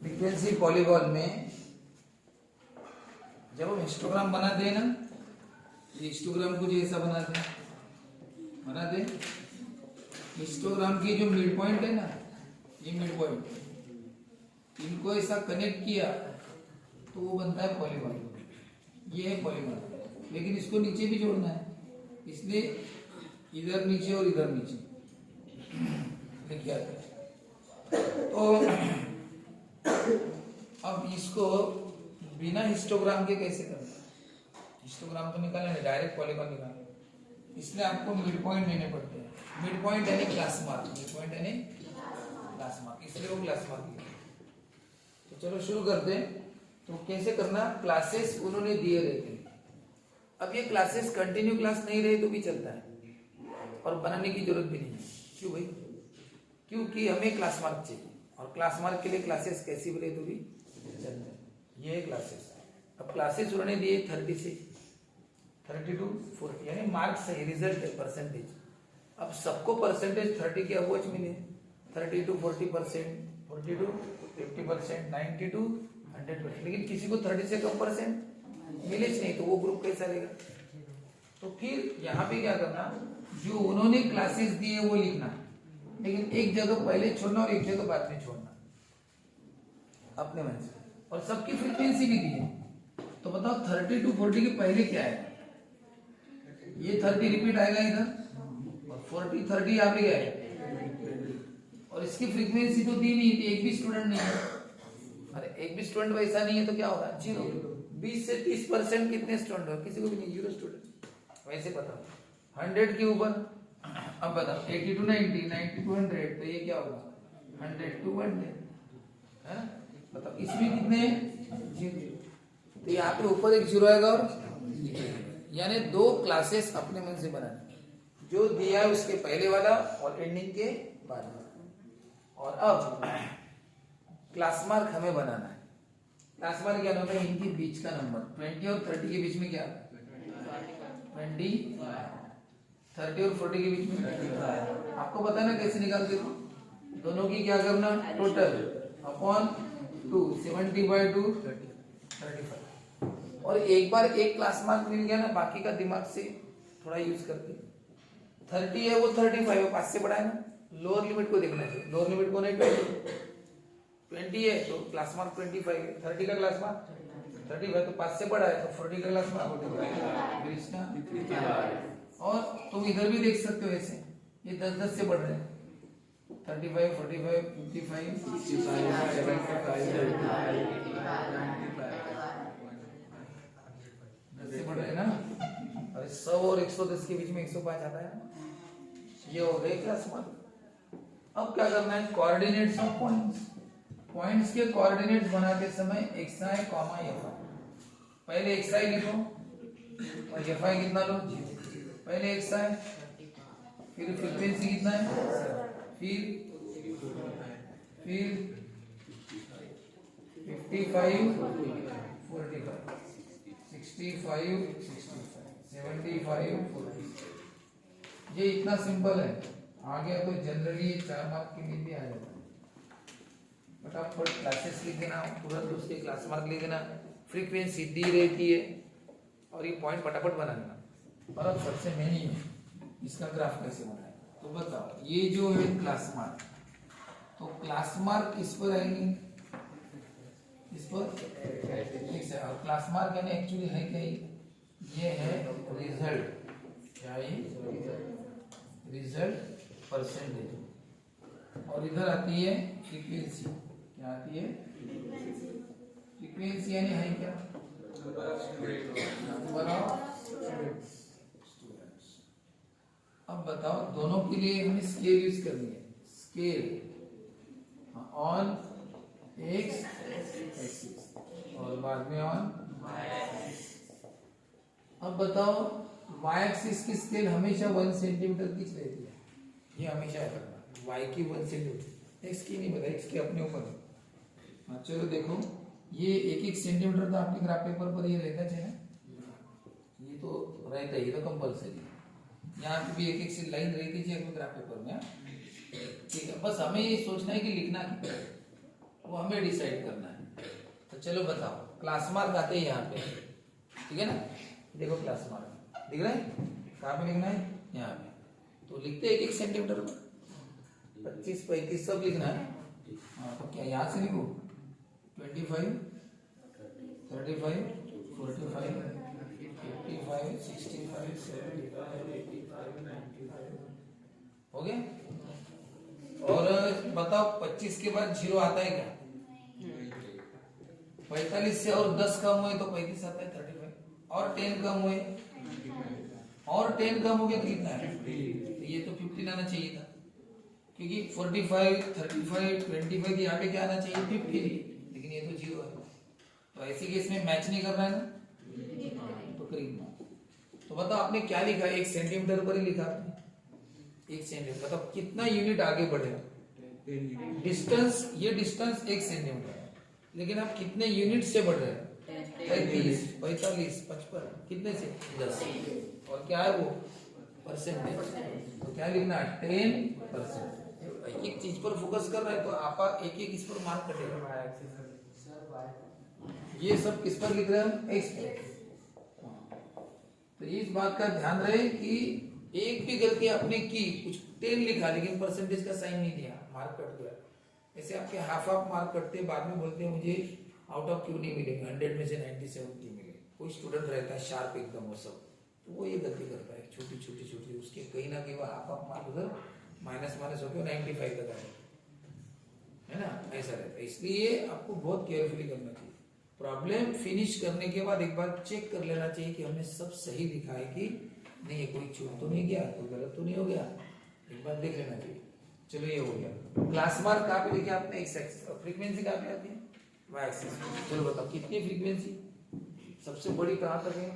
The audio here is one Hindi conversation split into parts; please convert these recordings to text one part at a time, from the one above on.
फ्रीक्वेंसी पॉलीगॉन में जब हम हिस्टोग्राम बनाते हैं ना, ये हिस्टोग्राम को जैसा बनाते हैं हिस्टोग्राम की जो मिड पॉइंट है ना, ये मिड पॉइंट इनको ऐसा कनेक्ट किया तो वो बनता है पॉलीगॉन। ये है पॉलीगॉन, लेकिन इसको नीचे भी जोड़ना है, इसलिए इधर नीचे और इधर नीचे लिख आते हैं। तो अब इसको बिना हिस्टोग्राम के कैसे करना? हिस्टोग्राम तो निकालना है, डायरेक्ट पॉलीगॉन निकालना, इसलिए आपको मिड पॉइंट लेने पड़ते हैं। मिड पॉइंट यानी क्लास मार्क, मिड पॉइंट यानी क्लास मार्क, इसलिए वो क्लास मार्क है। तो चलो शुरू करते हैं। तो कैसे करना? क्लासेस उन्होंने दिए रहते हैं। अब ये क्लासेस कंटिन्यू क्लास नहीं रहे तो भी चलता है और बनाने की जरूरत भी नहीं है। क्यों भाई? क्योंकि हमें क्लास मार्क चाहिए और क्लास मार्क के लिए क्लासेस कैसी भी रहे तो भी चलता है। ये क्लासेस, अब क्लासेस उन्होंने दिए 30 से 32 40, यानी मार्क्स है, रिजल्ट है, परसेंटेज। अब सबको परसेंटेज 30 के अबोच मिले, 30 to 40%, 40 to 50%, 90 to 100%, लेकिन किसी को 30 से कम परसेंट मिले नहीं, तो वो ग्रुप कैसा रहेगा? तो फिर यहाँ पे क्या करना, जो उन्होंने क्लासेस दिए वो लिखना, लेकिन एक जगह पहले छोड़ना और एक जगह बाद में छोड़ना अपने मन से। और सबकी फ्रीक्वेंसी भी दी है, तो बताओ 30 to 40 के पहले क्या है? ये 30 रिपीट आएगा इधर और 40 30 यहाँ पे आएगा, और इसकी फ्रीक्वेंसी तो दी नहीं थी, एक भी स्टूडेंट नहीं है। अरे एक भी स्टूडेंट वैसा नहीं है तो क्या होगा? 0। 20 से 30% कितने स्टूडेंट हो? किसी को भी नहीं, 0 स्टूडेंट। वैसे बताओ 100 के ऊपर, अब बताओ 80 to 90, 90 to 100, तो ये क्या होगा? 100 to 100 है। बताओ इसमें कितने हैं? 0। तो यहाँ पे ऊपर एक 0 आएगा और यानी 2 क्लासेस अपने मन से बनाने, जो दिया है उसके पहले वाला और एंडिंग के बाद वाला। और अब क्लास मार्क हमें बनाना है। क्लास मार्क क्या होता है? इनके बीच का नंबर 20 और 30 के बीच में क्या? 20, 30 और 40 के बीच में आपको पता है ना कैसे निकालते हो? दोनों की क्या करना? Total upon 2, 70/2 35। और एक बार एक क्लास मार्क मिल गया ना, बाकी का दिमाग से थोड़ा यूज करके 30 है वो 35 है, 5 से बड़ा है ना, लोअर लिमिट को देखना चाहिए। लोअर लिमिट को नहीं 20 है तो क्लास मार्क 25 है, 30 का क्लास मार्क 35 तो 5 से बड़ा है, तो 40 का क्लास मार्क 45। और तुम इधर भी देख सकते हो ऐसे, ये 10-10 से बढ़ रहे हैं, 35, 45, 55, 65, 75, 10 से बढ़ रहे हैं ना। अरे 100 और 110 के बीच में 105 आता है ना, ये हो गए क्लास मार्क। अब क्या करना है? Coordinates of points. पॉइंट्स के कोऑर्डिनेट्स बनाते समय xi, fi। पहले xi लिखो और fi कितना लो? पहले xi, फिर फ्रीक्वेंसी कितना है, फिर 55, 45, 65, 65, 75, 40। ये इतना सिंपल है। आगे तो जनरली 4 मार्क के लिए भी आ जाता है। फटाफट क्लासेस लिख देना, तुरंत उसके क्लास मार्क लिख देना, फ्रीक्वेंसी दी रहती है और ये पॉइंट फटाफट बना देना। और अब सबसे मेन ही इसका ग्राफ कैसे बनाए? तो बताओ, ये जो है क्लास मार्क, तो क्लास मार्क किस पर आएंगे? इस पर x है, और क्लास मार्क यानी एक्चुअली है क्या? ये है रिजल्ट। क्या है? Result percentage. और इधर आती है फ्रीक्वेंसी। क्या आती है? फ्रीक्वेंसी यानी है क्या? अब बताओ, दोनों के लिए हमें स्केल यूज करनी है। स्केल ऑन एक्स एक्सिस और बाद में ऑन। अब बताओ, वाई एक्सिस की स्केल हमेशा 1 सेंटीमीटर की रहती है, ये हमेशा याद रखना। वाई की 1 सेंटीमीटर, एक्स की नहीं पता, एक्स के अपने ऊपर है। हाँ चलो देखो, ये 1-1 सेंटीमीटर तो आपके ग्राफ पेपर पर ये रहता है ना, ये तो रहता है, ये तो कंपल्सरी। यहाँ पे भी 1-1 से लाइन रहती है ग्राफ पेपर में। ठीक है, बस हमें ये सोचना है कि लिखना क्या है। वो हमें डिसाइड करना है। तो चलो बताओ, क्लास मार्क आते हैं यहाँ पे, ठीक है ना। देखो क्लास मार्क दिख रहा है, कहाँ पे लिखना है, यहाँ पे। तो लिखते हैं 1-1 सेंटीमीटर पर, 25, 35 सब लिखना है। हाँ, तो क्या यहाँ से लिखो 25, 35, 45, 55, 65, 75, 85, 95 हो गया। और बताओ 25 के बाद 0 आता है क्या? 45 से और 10 कम हुए तो 35 आता है, 35। और 10 कम हुए, और 10 कम हो गया तो कितना है? तो ये तो 15 आना चाहिए था, क्योंकि 45, 35, 25 के यहाँ पे क्या आना चाहिए? 50, लेकिन ये तो 0 है। तो ऐसे केस में मैच नहीं कर रहा है ना, तो करीब। तो बताओ आपने क्या लिखा? 1 सेंटीमीटर पर ही लिखा आपने, 1 सेंटीमीटर। बताओ कितना यूनिट आगे बढ़ेगा? डिस्टेंस, ये डिस्टेंस 1 सेंटीमीटर है, लेकिन आप कितने यूनिट से बढ़ रहे हैं? 35, 45, 55, कितने से? 10। और क्या है वो? परसेंटेज। तो क्या लिखना है? 10%। एक चीज पर फोकस कर रहे हैं तो आप एक इस पर मार्क कटेगा। ये सब किस पर लिख रहे हैं हम? एक्स पर। तो इस बात का ध्यान रहे कि एक भी गलती आपने की, कुछ 10 लिखा लेकिन परसेंटेज का साइन नहीं दिया, मार्क कट गया। ऐसे आपके हाफ मार्क कटते, बाद में बोलते हैं मुझे आउट ऑफ क्यों नहीं मिलेंगे, 100 में से 97 मिले। कोई स्टूडेंट रहता है शार्प एकदम वो सब, तो वो ये गलती करता है, छोटी छोटी छोटी, उसके कहीं ना कहीं वो हाफ मार्क उधर माइनस होकर 95 तक आए, है ना, ऐसा रहता है। इसलिए आपको बहुत केयरफुली करना चाहिए। प्रॉब्लम फिनिश करने के बाद एक बार चेक कर लेना चाहिए कि हमने सब सही लिखा है कि नहीं, कोई छूट तो नहीं गया, कोई गलत तो नहीं हो गया, एक बार देख लेना चाहिए। चलो ये हो गया। क्लास मार्क कहाँ पे लिखे आपने? X axis. और फ्रीक्वेंसी कहाँ पे आती है? Y axis. चलो बताओ कितनी फ्रीक्वेंसी सबसे बड़ी कहाँ तक है?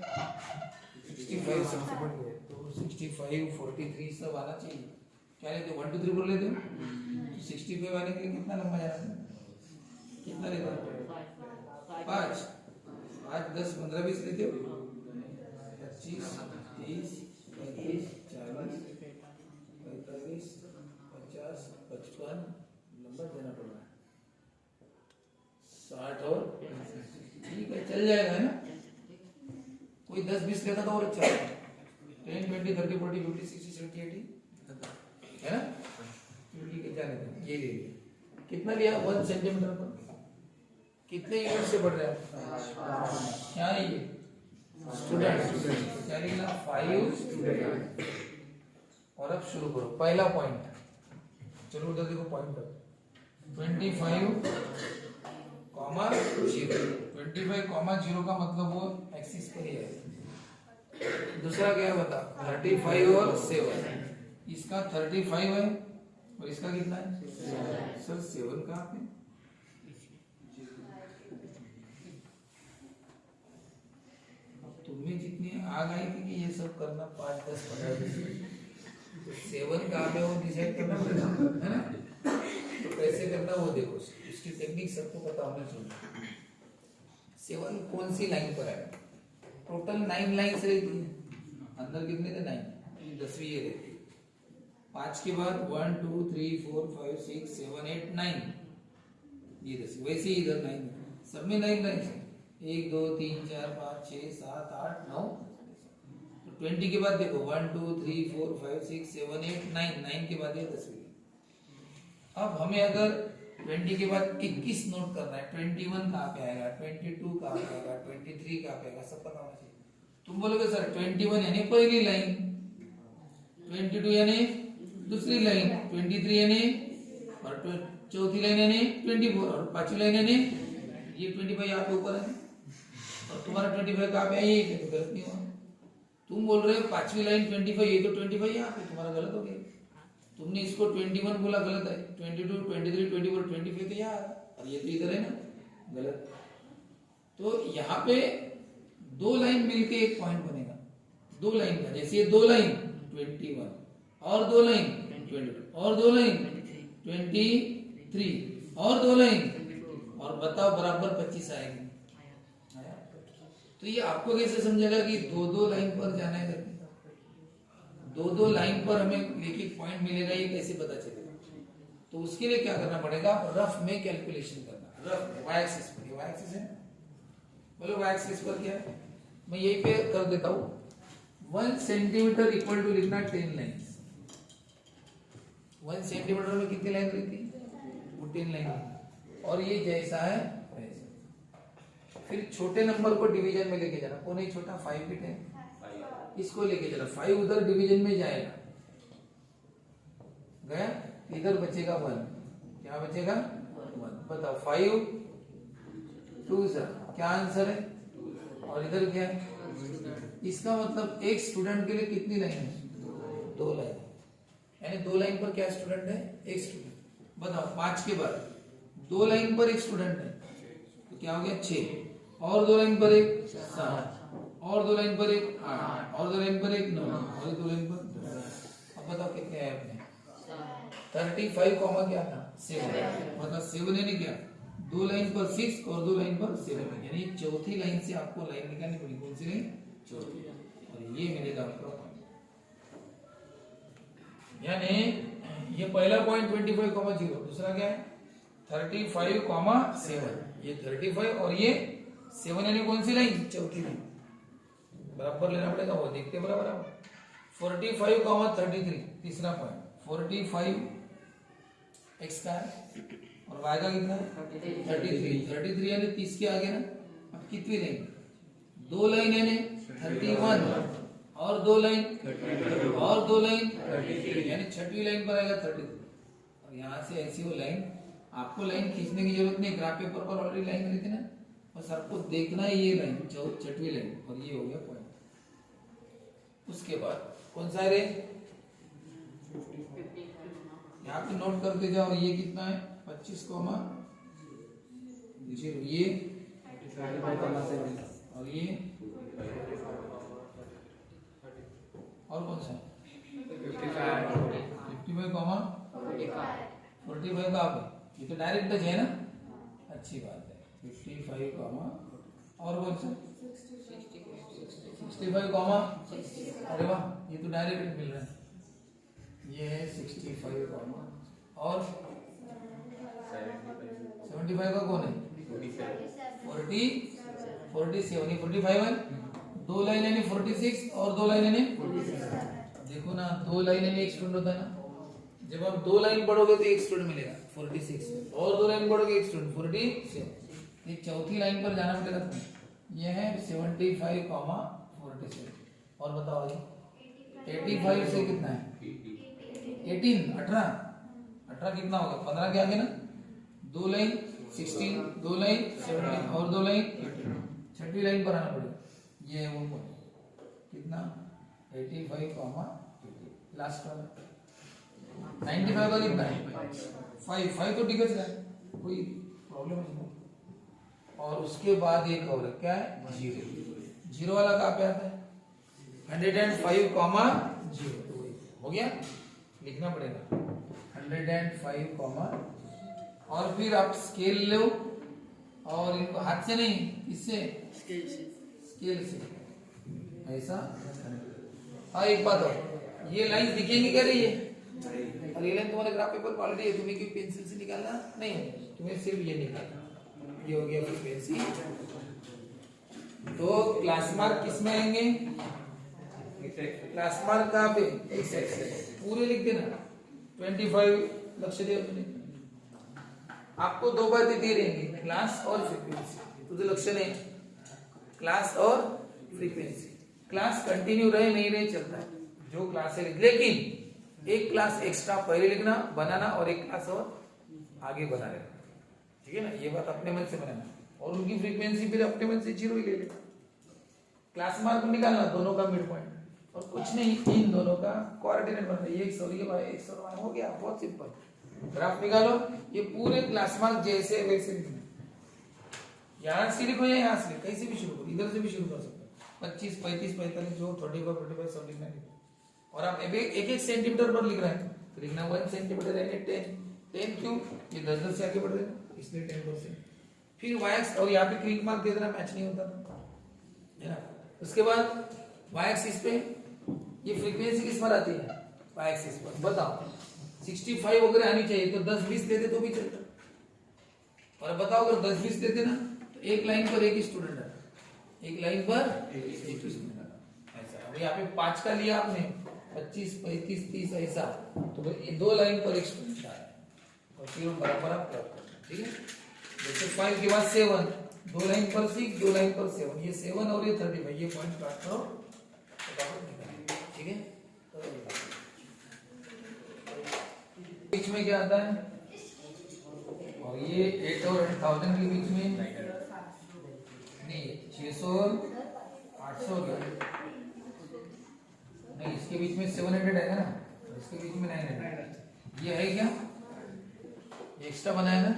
65 सबसे बड़ी है, तो 65, 43 सब आना चाहिए। क्या लेते हो? 1 2 3 4 लेते हो? 65 आने के लिए कितना लंबा जाना है? कितना लेते हो? 5, 10, 15, 20 लेते हो? 25, 30, 35, 40, 45, 50, 55 नंबर देना पड़ रहा है, 60 और ठीक है, चल जाएगा, है ना। कोई 10-20 लेता तो और अच्छा है। 10, 20, 30, 40, 50, 60, 70, 80 है ना। ठीक है, जाने दो, ये ले लिया। कितना लिया? 1 सेंटीमीटर पर। कितने यूनिट से बढ़ रहे हैं? क्या है ये? स्टूडेंट। क्या लिखना? 5 स्टूडेंट। और अब शुरू करो, पहला पॉइंट। चलो उधर देखो पॉइंट तक। 25, 0। 25, 0 का मतलब वो एक्सिस पर ही है। दूसरा क्या है बता? 35 और 7। इसका 35 है और इसका कितना है? सर 7 कहाँ पे? तुम्हें जितनी आग आई थी कि ये सब करना 5, 10, 15, 7 कहाँ पे वो डिसाइड करना पड़ेगा, है ना। तो कैसे करना वो देखो, इसकी टेक्निक सबको पता होना चाहिए। 7 कौन सी लाइन पर है? टोटल 9 लाइन्स रहती है, अंदर कितने थे? 9, 10वीं ये रहती है। 5 के बाद 1 2 3 4 5 6 7 8 9, ये 10। वैसे ही इधर 9, सब में 9 लाइन्स है। 1 2 3 4 5 6 7 8 9। 20 के बाद देखो 1 2 3 4 5 6 7 8 9, 9 के बाद ये 10वीं। अब हमें अगर 20 के बाद 21 नोट करना है, 21 कहाँ पे आएगा, 22 कहाँ पे आएगा, 23 कहाँ पे आएगा, सब पता होना चाहिए। तुम बोलोगे सर 21 यानी पहली लाइन, 22 यानी दूसरी लाइन, 23 यानी और चौथी लाइन यानी 24 और पांचवी लाइन यानी ये 25 यहाँ पे ऊपर है और तुम्हारा 25 कहाँ पे है? ये तो गलत नहीं हुआ। तुम बोल रहे हो पांचवी लाइन 25, ये तो 25 यहाँ पे, तुम्हारा गलत हो गया। तुमने इसको 21 बोला, गलत है। 22, 23, 24, 25 तो यहाँ और ये तो इधर है ना, गलत। तो यहाँ पे 2 लाइन मिलके एक पॉइंट बनेगा, 2 लाइन का। जैसे ये 2 लाइन 21 और 2 लाइन 22 और 2 लाइन 23 और 2 लाइन, और बताओ बराबर 25 आएगी। तो ये आपको कैसे समझेगा कि 2-2 लाइन पर जाना है करके? 2-2 लाइन पर हमें एक पॉइंट मिलेगा, ये कैसे पता चलेगा? तो उसके लिए क्या करना पड़ेगा? रफ में कैलकुलेशन करना। वाई एक्सिस पर, ये वाई एक्सिस है। बोलो वाई एक्सिस पर क्या है, मैं यही पे कर देता हूं। 1 सेंटीमीटर इक्वल टू लिखना 10 लाइन्स। 1 सेंटीमीटर में कितनी लाइन रहती है, वो 10 लाइन। और ये जैसा है वैसा। फिर छोटे नंबर को डिवीजन में लेके जाना, कौन है छोटा, 5 बिट है, इसको लेके जाना, 5 उधर डिवीजन में जाएगा, गया, इधर बचेगा 1, क्या बचेगा 1। बताओ 5 2 क्या आंसर है, और इधर क्या है, इसका मतलब एक स्टूडेंट के लिए कितनी लाइन है, 2 लाइन, यानी 2 लाइन पर क्या स्टूडेंट है, एक स्टूडेंट। बताओ 5 के बाद 2 लाइन पर एक स्टूडेंट है, तो क्या हो गया 6, और 2 लाइन पर एक 7, और 2 लाइन पर एक 8, और 2 लाइन पर एक 9, और 2 लाइन पर 10। अब बताओ कितने आए अपने, 35 कॉमा क्या था 7, मतलब 7 यानी क्या, 2 लाइन पर 6 और 2 लाइन पर 7, यानी चौथी लाइन से आपको लाइन निकालनी पड़ेगी, कौन सी लाइन, चौथी, और ये मिलेगा आपका पॉइंट। यानी ये पहला पॉइंट 25,0, दूसरा क्या है 35,7, ये 35 और ये 7 यानी कौन सी लाइन, चौथी लाइन, बराबर लेना पड़ेगा, वो देखते बराबर। 45,33 तीसरा पॉइंट, 45 एक्स का है और वाई का कितना है 33 यानी 30 के आगे ना। अब कितनी लाइन, 2 लाइन यानी 31 और 2 लाइन और 2 लाइन, यानी छठवीं लाइन पर आएगा 33। और यहाँ से ऐसी वो लाइन, आपको लाइन खींचने की जरूरत नहीं, ग्राफ पेपर पर ऑलरेडी लाइन रहती ना, बस आपको देखना है ये लाइन, छठवीं लाइन, और ये हो गया पॉइंट। उसके बाद कौन सा रे, यहाँ पे नोट करते जाओ, ये कितना है 25,0, ये और ये, और कौन सा 55,45 का आप, ये तो डायरेक्ट टच है ना, अच्छी बात है। 55, और कौन सा 65, अरे वाह, ये तो डायरेक्ट मिल रहा है, ये है 65, और 75 का कौन है 47, 45 है, 2 लाइन यानी 46 और 2 लाइन यानी, देखो ना 2 लाइन यानी एक स्टूडेंट होता है ना, जब आप 2 लाइन पढ़ोगे तो एक स्टूडेंट मिलेगा 46, और 2 लाइन पढ़ोगे एक स्टूडेंट 47, ये चौथी लाइन पर जाना पड़ेगा तुम्हें, ये है 75, 47, और बताओ जी 85 से कितना है 18 कितना होगा, 15 के आगे ना, 2 लाइन 16, 2 लाइन 17 और 2 लाइन 18, छठवीं लाइन पर आना पड़ेगा, ये है वो कितना 85, लास्ट वाला 95 का कितना है 5 तो टिकट है, कोई प्रॉब्लम नहीं। और उसके बाद एक और क्या है 0 वाला कहाँ पे आता है 105, 0 हो गया, लिखना पड़ेगा 105, और फिर आप स्केल लो, और इनको हाथ से नहीं, इससे स्केल से ऐसा। हाँ एक बात और, ये लाइन दिखेंगी क्या रही है, और ये लाइन तुम्हारे ग्राफ पेपर ऑलरेडी है, तुम्हें क्यों पेंसिल से निकालना नहीं है, तुम्हें सिर्फ ये निकालना, ये हो गया फ्रीक्वेंसी। तो क्लास मार्क किस में आएंगे, क्लास मार्क कहाँ पे, एक्स एक्सिस, पूरे लिख देना 25, लक्ष्य दे अपने, आपको 2 बातें दी रहेंगी, क्लास और फ्रीक्वेंसी, तुझे लक्ष्य नहीं, क्लास और फ्रीक्वेंसी, क्लास कंटिन्यू रहे नहीं रहे चलता है, जो क्लास है, लेकिन एक क्लास एक्स्ट्रा पहले लिखना बनाना, और एक क्लास और आगे बना लेना, ठीक है ना, ये बात अपने मन से बनाना, और उनकी फ्रीक्वेंसी फिर अपने मन से 0 ही ले लेना। क्लास मार्क निकालना दोनों का मिड पॉइंट, और कुछ नहीं, इन दोनों का कोऑर्डिनेट बनाना, ये 100 हो गया, बहुत सिंपल। ग्राफ निकालो, ये पूरे क्लास मार्क जैसे वैसे लिखना, यहाँ से लिखो या यहाँ से, कैसे भी शुरू करो, इधर से भी शुरू कर सकते हो, 25, 35, 45 जो 35 सब लिखना है। और आप एक सेंटीमीटर पर लिख रहे हैं तो लिखना 1 सेंटीमीटर यानी 10 क्यों, ये 10 से आगे बढ़ रहे हैं इसलिए 10%। फिर वाई, और यहाँ पे क्लिक मार्क दे देना, मैच नहीं होता है ना। उसके बाद वाई एक्सिस पे ये फ्रीक्वेंसी किस पर आती है, वाई एक्सिस पर, बताओ 65 वगैरह आनी चाहिए, तो 10-20 दे दे तो भी चलता, और बताओ अगर 10-20 देते ना तो एक लाइन पर एक स्टूडेंट आता, एक लाइन पर एक स्टूडेंट आता ऐसा। अब यहाँ पे 5 का लिया आपने, 25, 35, 30 ऐसा, तो ये 2 लाइन पर एक स्टूडेंट आया और फिर बराबर आप प्राप्त करना। ठीक है, जैसे 5 के बाद 7, 2 लाइन पर 6, 2 लाइन पर 7, ये 7 और ये 35, ये पॉइंट काट करो फटाफट निकालिए। ठीक है, बीच में क्या आता है, और ये 8 और 1000 के बीच में नहीं, 600 और 800 नहीं, इसके बीच में 700 है ना, इसके बीच में 900, ये है क्या एक्स्ट्रा बनाया ना,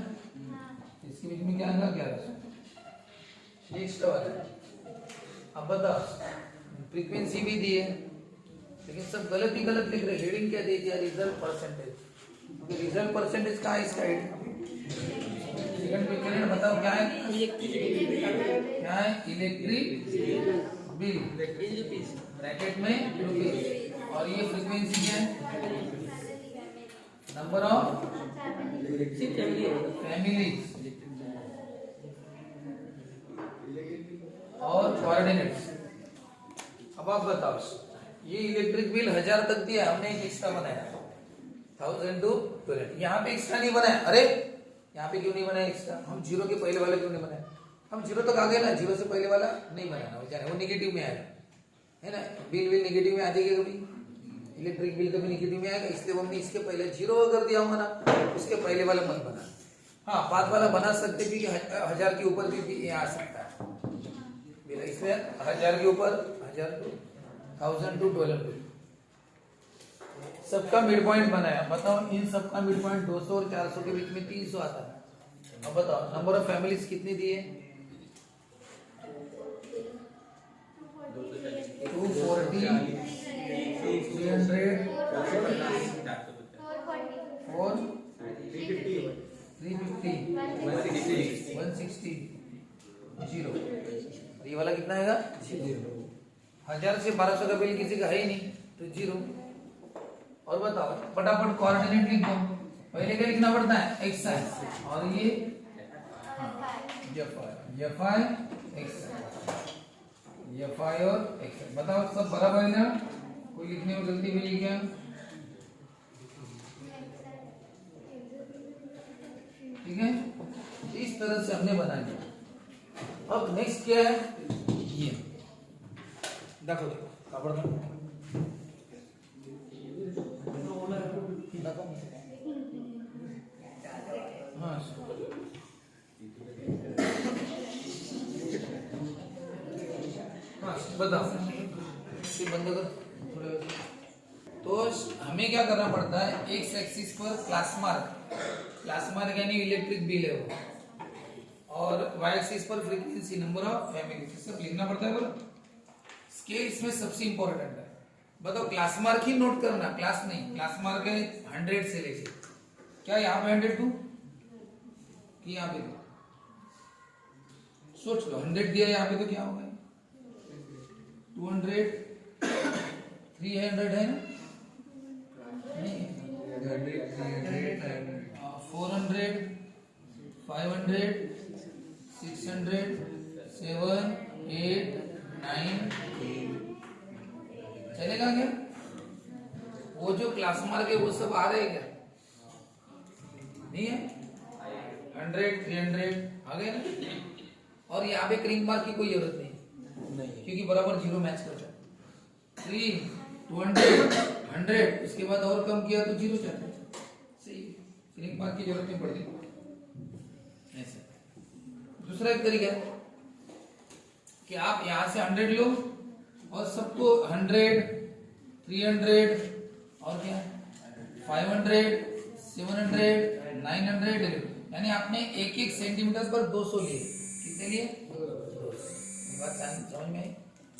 इसके बीच में क्या आएगा, 1100, ये एक्स्ट्रा वाला है। अब बताओ फ्रीक्वेंसी भी दी है, लेकिन सब गलत ही गलत लिख रहे। हेडिंग क्या दे दिया, रिजल्ट परसेंटेज, रिजल्ट परसेंटेज का है इसका सेकंड क्वेश्चन में बताओ क्या है, क्या है, इलेक्ट्रिक बिल ब्रैकेट में रुपीज, और ये फ्रीक्वेंसी क्या है, नंबर ऑफ फैमिलीज और कोऑर्डिनेट्स। अब आप बताओ, ये इलेक्ट्रिक बिल 1000 तक दिया, हमने एक एक्स्ट्रा बनाया 1000 to 12, यहाँ पे एक्स्ट्रा नहीं बनाया। अरे यहाँ पे क्यों नहीं बनाया एक्स्ट्रा, हम जीरो के पहले वाला क्यों नहीं बनाया, हम जीरो तक आ गए ना, जीरो से पहले वाला नहीं बनाना, वो नेगेटिव में आएगा, है ना, बिल नेगेटिव में आ जाएगा, कभी इलेक्ट्रिक बिल कभी नेगेटिव में आएगा, इसलिए हमने इसके पहले जीरो अगर दिया होगा ना, उसके पहले वाला मत बना। हाँ, 5 वाला बना सकते भी, 1000 के ऊपर भी ये आ सकता है, इसलिए 1000 के ऊपर 1000 to 1200 सबका मिड पॉइंट बनाया। बताओ इन सबका मिड पॉइंट 200 और 400 के बीच में 300 आता है। अब बताओ नंबर ऑफ फैमिलीज कितनी दी है, 240, 300, 350, 160, 0। ये वाला कितना आएगा, 1000 से 1200 का बिल किसी का है ही नहीं, तो 0। और बताओ फटाफट कोऑर्डिनेट लिख दो, पहले क्या लिखना पड़ता है, एक्स आई, और ये एफ आई और एक्स आई। बताओ सब बराबर है ना, कोई लिखने में गलती मिली क्या, ठीक है, इस तरह से हमने बना लिया। अब नेक्स्ट क्या है, ये देखो कापड़ हाँ, बताओ बंद कर थोड़े। तो हमें क्या करना पड़ता है, एक्स एक्सिस पर क्लास मार्क यानी इलेक्ट्रिक बिल है वो, और वाई एक्सिस पर फ्रीक्वेंसी, नंबर ऑफ फैमिली, सब लिखना पड़ता है। बोलो स्केल इसमें सबसे इंपॉर्टेंट है। बताओ क्लास मार्क ही नोट करना, क्लास नहीं, क्लास मार्क है 100 से लेके, क्या यहाँ पे 100 दूं कि यहाँ पे, सोच लो 100 दिया यहाँ पे तो क्या होगा, 200, 300 है ना, नहीं 400, 500, 600, 7, 8, 9, चलेगा क्या, वो जो क्लास मार्क है वो सब आ रहे हैं क्या, नहीं है, 100, 300 आ गए ना। और यहाँ पे क्रिंक मार्क की कोई जरूरत नहीं, क्योंकि बराबर जीरो मैच करता है। 3, 200, 100, उसके बाद और कम किया तो जीरो चलता है, सही, क्रिंक मार्क की जरूरत नहीं पड़ती ऐसे। दूसरा एक तरीका है कि आप यहाँ से 100 लो और सबको 100, 300 और क्या 500, 700, 900 ले लो, यानी आपने एक एक सेंटीमीटर पर 200 लिए, कितने लिए, 200। बात समझ में आई,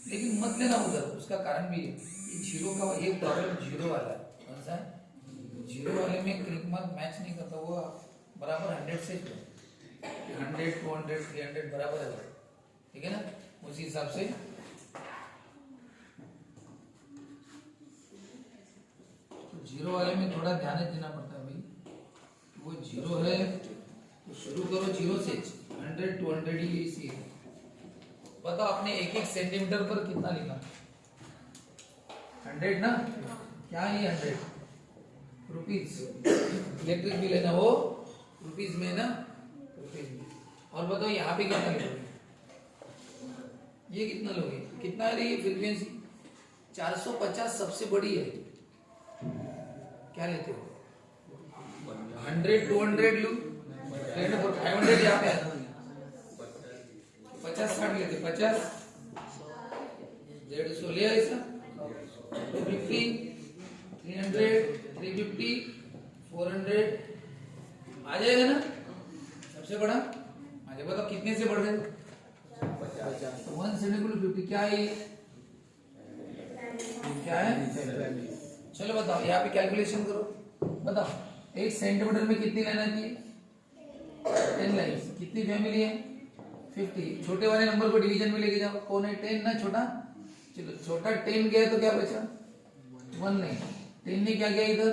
लेकिन मत लेना उधर, उसका कारण भी है, ये जीरो का ये प्रॉब्लम जीरो वाला है, कौन सा है, जीरो वाले में क्लिक मार्क मैच नहीं करता, वो बराबर 100 से 100, 200, 300 बराबर है, ठीक है ना, उसी हिसाब से जीरो वाले में थोड़ा ध्यान देना पड़ता है भाई, वो जीरो है तो शुरू करो 0 से 100 200 ही इसी है। बताओ आपने एक एक सेंटीमीटर पर कितना लिखा? 100 ना, क्या है ये 100 रुपीज। इलेक्ट्रिक बिल है ना वो रुपीज में है ना, रुपीज में। और बताओ यहाँ पे कितना लोगे? ये कितना लोगे? कितना है ये फ्रीक्वेंसी? 450 सबसे बड़ी है। क्या लेते हो? 100 200 लो, 500 यहाँ पे आता है। 50 60 लेते, 50 150 ले ऐसा 250 300 350 400 आ जाएगा ना सबसे बड़ा। आ जाए। बताओ कितने से बढ़ गए? 150 क्या है? क्या है? चलो बताओ यहाँ पे कैलकुलेशन करो। बताओ 1 सेंटीमीटर में कितनी लाइन आती है? 10 लाइन। कितनी फैमिली है? 50। छोटे वाले नंबर को डिवीजन में लेके जाओ। कौन है? 10 ना छोटा। चलो छोटा 10 गया तो क्या बचा? 1 लाइन। 10 ने क्या किया इधर?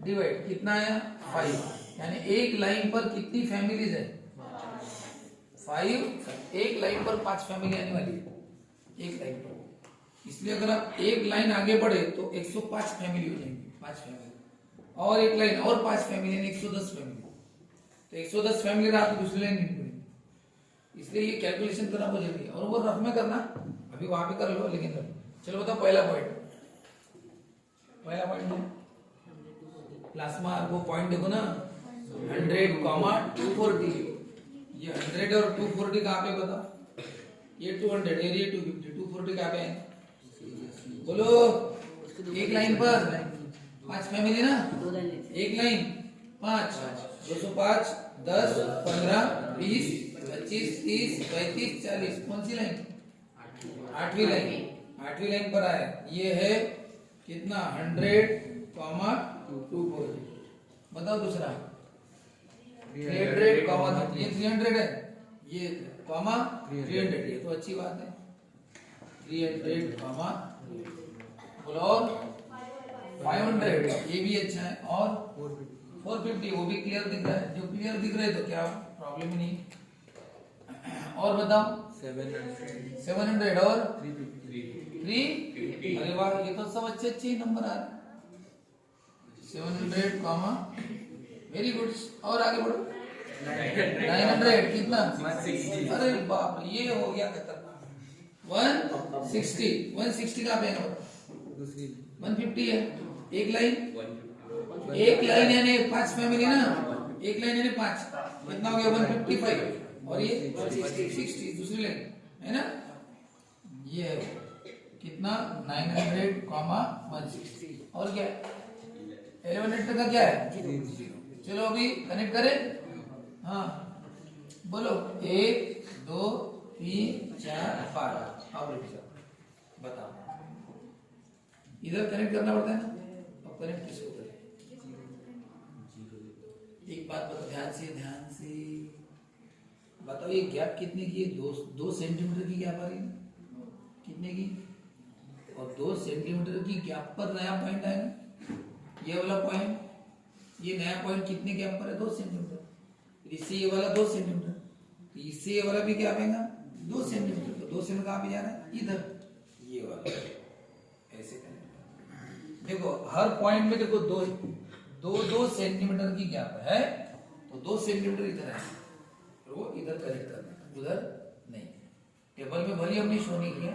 डिवाइड। कितना आया? 5। यानी एक लाइन पर कितनी फैमिलीज है? 5। एक लाइन पर 5 फैमिली आने वाली है एक लाइन पर। इसलिए अगर आप एक लाइन आगे बढ़े तो 105 फैमिली हो जाएंगी। 5 फैमिली और एक लाइन और 5 फैमिली यानी 110 फैमिली। तो 110 फैमिली आप दूसरी लाइन नहीं करेंगे। इसलिए ये कैलकुलेशन करना बहुत जरूरी है। और वो रफ में करना, अभी वहां पे कर लो लेकिन रफ। चलो बताओ पहला पॉइंट प्लाज्मा। वो पॉइंट देखो ना 100, 240। ये 100 और 240 कहाँ पे? बताओ। ये 200 है, ये 250। 240 कहाँ पे है? बोलो। एक लाइन पर 5 फैमिली ना, एक लाइन 5 205 10 15 20 25 30 35 40। कौन सी लाइन? 8वीं लाइन। 8वीं लाइन पर आया। ये है कितना? 100, 240। बताओ दूसरा 300, ये 300 है, ये 300। ये तो अच्छी बात है। 300, बोलो। और 500 ये भी अच्छा है। और 450 वो भी क्लियर दिख रहा है। जो क्लियर दिख रहा है तो क्या प्रॉब्लम ही नहीं। और बताओ 700 और 350। अरे वाह, ये तो सब अच्छे अच्छे नंबर आ रहे। 700, वेरी गुड। और आगे बढ़ो। 900 कितना? अरे बाप रे, ये हो गया खतरनाक। 160। 160 का पेन होता 150 है। एक लाइन यानी 5 फैमिली ना, एक लाइन यानी 5। कितना हो गया? 155। और ये 60 दूसरी लाइन है ना। ये है कितना? 900, 160। और क्या 1100 का क्या है? चलो अभी कनेक्ट करें। हाँ बोलो 1 2 3 4 5। अब बताओ इधर कनेक्ट करना पड़ता है ना। अब कनेक्ट किसको करें? एक बात बताओ ध्यान से बताओ। ये गैप कितने की है? 2 सेंटीमीटर की गैप आ रही है। कितने की? और 2 सेंटीमीटर की गैप पर नया पॉइंट आएगा। ये वाला पॉइंट, ये नया पॉइंट कितने गैप पर है? 2 सेंटीमीटर। इससे ये वाला 2 सेंटीमीटर, इससे ये वाला भी क्या आएगा? 2 सेंटीमीटर। तो 2 सेंटीमीटर कहाँ पे जा रहा है? इधर। ये वाला ऐसे करें। देखो हर पॉइंट में देखो 2 सेंटीमीटर की गैप है। तो 2 सेंटीमीटर इधर है, वो इधर कनेक्ट करना, उधर नहीं। टेबल में भले हमने शो नहीं किया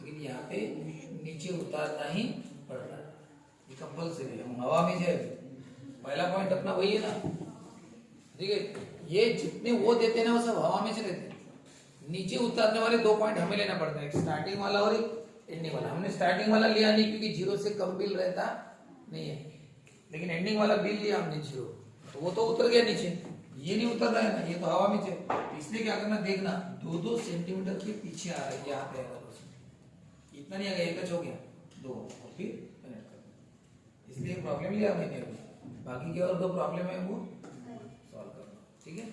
लेकिन यहाँ पे नीचे उतारना ही पड़ रहा है। ये कंपल्सरी है। हवा में जाए पहला पॉइंट अपना वही है ना। ठीक है, ये जितने वो देते हैं ना वो सब हवा में से देते हैं। नीचे उतारने वाले 2 पॉइंट हमें लेना पड़ता है, एक स्टार्टिंग वाला और एक एंडिंग वाला। हमने स्टार्टिंग वाला लिया नहीं क्योंकि 0 से कम बिल रहता नहीं है, लेकिन एंडिंग वाला बिल लिया हमने 0, तो वो तो उतर गया नीचे। ये नहीं उतर रहा है ना, ये तो हवा में से। इसलिए क्या करना, देखना 2-2 सेंटीमीटर के पीछे आ रहा है। यहाँ पे इतना नहीं आ गया, एक हो गया 2, और फिर कनेक्ट करना। इसलिए प्रॉब्लम लिया मैंने। बाकी के और 2 प्रॉब्लम है वो सॉल्व करना। ठीक है।